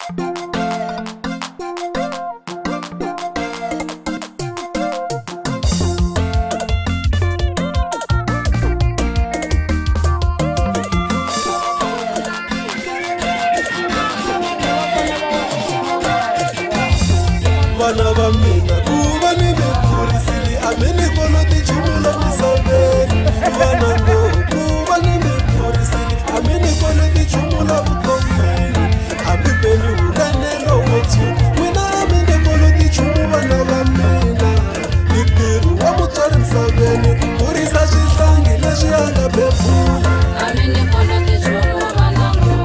Vana va mina ku va ni mi pfurisile a mi ni koloti nchumu la misaveni. Vana ngo ku va ni mi pfurisile a mi ni koloti nchumu la vuton'wini. Hambi beli hukanelo wo tshuka n'wina a mi ni koloti nchumu vana va mina. Hi ntirho wa mutswari misaveni ku kurisa xihlangi lexi a nga bebula. A mi ni koloti nchumu vana ngo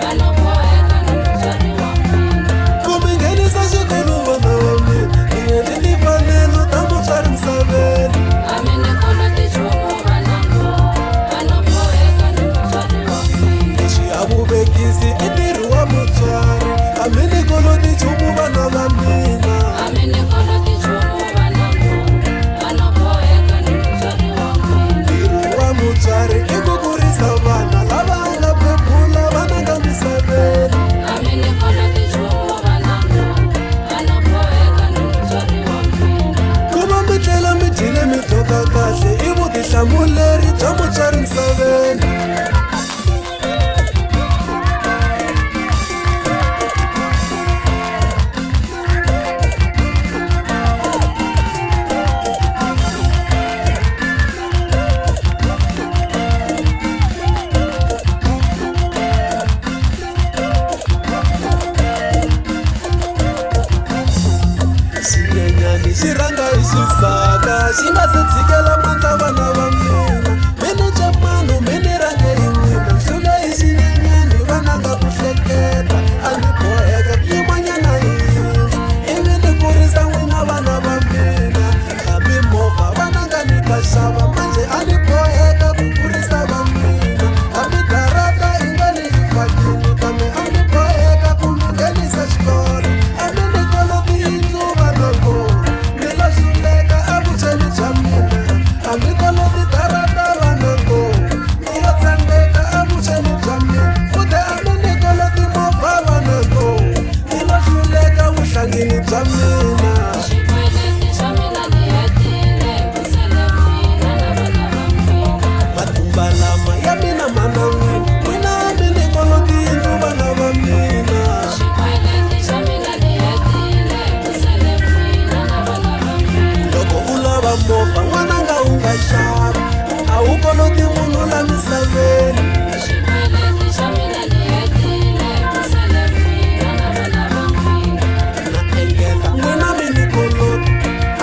vana boheka no mutswari wa mina. Ku mi nghenisa xikolo vana va mina ni endli timfanelo ta mutswari misaveni. A mi ni koloti nchumu vana ngo vana boheka no mutswari wa mina. Lexi a vuvekisi i ntirho wa mutswari a mi ni koloti nchumu vana va mina. A mi ni koloti nchumu vana ngo vana boheka no mutswari wa mina. Ntirho wa mutswari i ku kurisa vana lava nga bebula vana nga misaveni. A mi ni koloti nchumu vana ngo vana boheka no mutswari wa mina. Ku va mi tlela mi dyile mi dyoka kahle i vutihlamuleri bya mutswari misaveni. Xinyenyani xi rhanga hi xisaka xi nga se tshikela mandla vana va mina. Mi ni Japano mi ni rhange hi n'wina hlula hi xinyenyani vana nga ku hleketa. A ni boheka ku yimanyana hi yindlu ivi ni kurisa n'wina vana va mina. Na mimovha vana nga ni ta xava manje a ni boheka ku kurisa va mina. Hambi darata i nga ni yi fakini kambe a ni boheka ku mi nghenisa xikolo. A mi ni koloti yindlu vana ngo mi lo hluleka evucheni bya mina. A mi koloti darata vana ngo mi lo tsandzeka evucheni bya mina. Futhi a mi ni koloti movha vana ngo mi lo hluleka vuhlangini bya mina. Xikweleti xa mina ni hetile ku sele mina na vana va mina. Matimba lama ya mina mana n'wina n'wina a mi ni koloti yindlu vana va mina. Xikweleti xa mina ni hetile ku sele mina na vana va mina. Loko u lava movha n'wana nga u nga xava a wu koloti munhu la misaveni. Xikweleti xa mina ni hetile ku sele mina na vana va mina. Na engeta n'wina mi ni koloti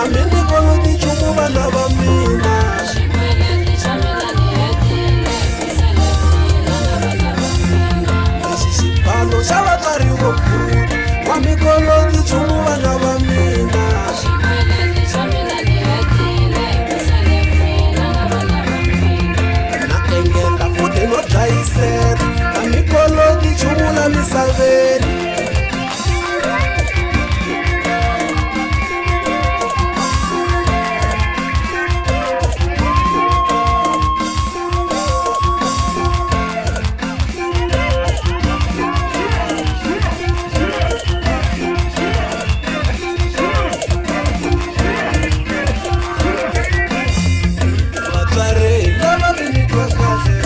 a mi ni koloti nchumu vana va mina. Xikweleti xa mina ni hetile ku sele mina na vana va mina. Lexi xibalo xa vatswari vo kula wa mi koloti nchumu vana va mina. Xikweleti xa mina ni hetile ku sele mina na vana va mina. Na engeta futhi no dlayisela a mi koloti nchumu la misaveni. Vatswari lava mi ni twa kahle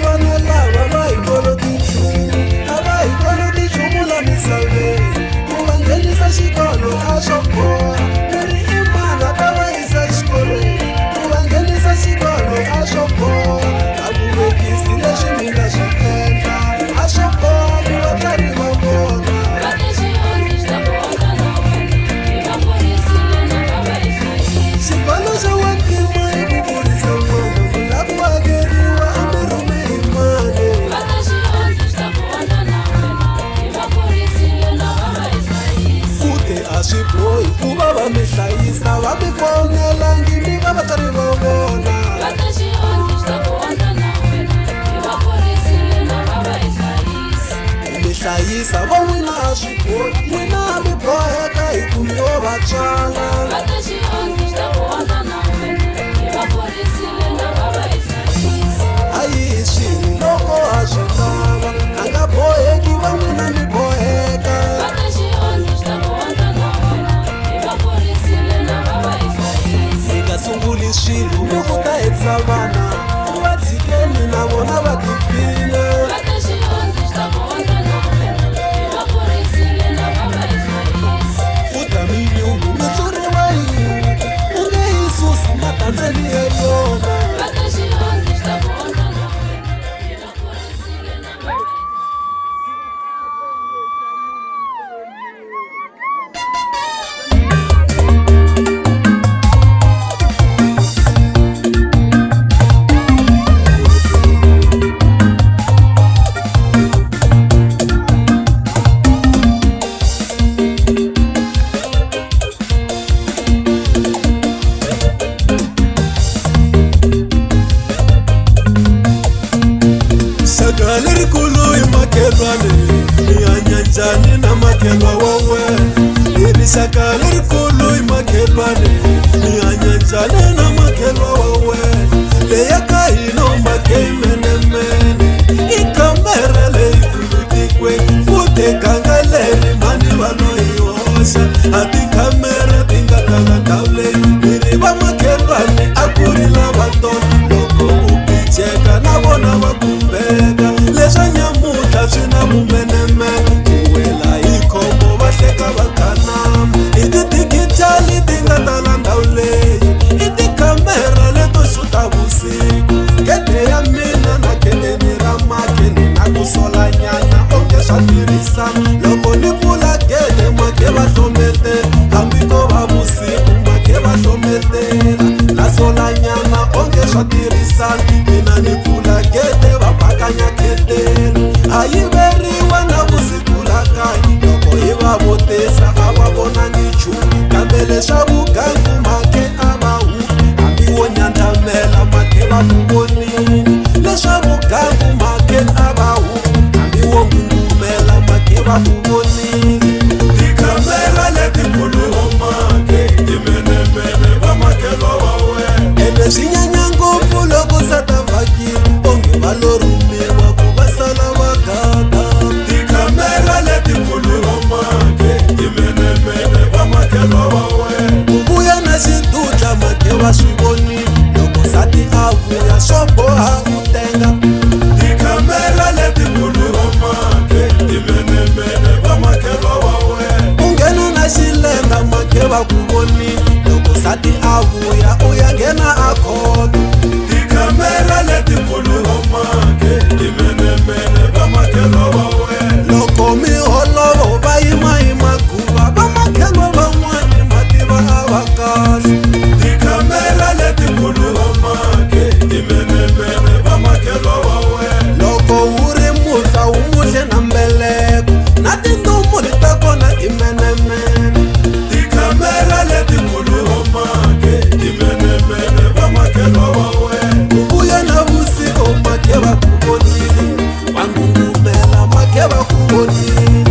vana lava va hi koloti nchumu a va hi koloti nchumu la misaveni. Ku va nghenisa xikolo a swo boha ku ri i mana ta va yisa exikolweni. Ku va nghenisa xikolo a swo boha a vuvekisi leswi mi nga swi endla a swo boha ku vatswari va vona. Vate xionhi xa ku ondla na wena hi va kurisile na va va hi hlayisa. Xibalo xa wantima i ku kurisa n'wana ku la ku hakeriwa a mi rhume hi mali. Vate xionhi xa ku ondla na wena hi va kurisile na va va hi hlayisa. Futhi a swi bohi ku va va mi hlayisa va mi fonelangi mi va vatswari va vona. Vate xionhi xa ku ondla na wena hi va kurisile na va va hi hlayisa. Mi hlayisa va n'wina a swi bohi n'wina a mi boheka hi ku mi yo va tswala. Vate xionhi xa ku ondla na wena hi va kurisile na va va hi hlayisa. A yi hi swilo loko a swi lava a nga boheki va n'wina mi boheka. makhelwa wawe irishaka lerikulu imakhelwane nihanya njani na makhelwa wawe leyaka hino make menemene ikamera leyikulu tikwe fute kangaleri mani vanoyiosha ati kamera tingatala ndavule iri vamakhelwane akurila vatona loko upicheka na vona vakumbeka leswa nyamuta swina vumenemene kuwela hi khombo va hleka vakanama i tidigitali ti nga tala ndhawu leyi i tikhamera leto xuta vusiku kete ya mina na keteni ra makeni na ku solanyana onge swa tirhisana loko ni pfula gede make va hlometela hambi ko va vusiku make va hlometela na solanyana onge swa tirhisana mina ni pfula gede va bakanya ketela a yiveriwa na vusiku la kaya loko hi va votisa a va vonangi nchumu kambe leswa vugangu make a va hu hambi wo nyandlamela make va ku vonini leswa vugangu make a va hu hambi wo ngungumela make va ku vonini tikhamera letikulu make timenemene va makhelwa wawe ene swi nyanya ngopfu loko satavhakile onge va lo rumiwa ku va sala va gada tikhamera letikulu make timenemene va makhelwa wawe ku vuya na xidutla make va swi vonile loko sati a vuya swo boha u tenga tikhamera letikulu make timenemene va makhelwa wawe u nghena na xilenga make va ku vonile loko sati a vuya u ya nghena a khoto tikhamera letikulu make timenemene va makhelwa wawe loko miholovo va yimayima guva va makhelwa van'wani mativa a va kahle tikhamera letikulu make timenemene va makhelwa wawe loko wu ri muhla wu muhle na mbeleko na tindumu ta kona timenemene tikhamera letikulu make timenemene va makhelwa wawe ku vuya na vusiku make va ku vonile va ngungumela make va ku vonile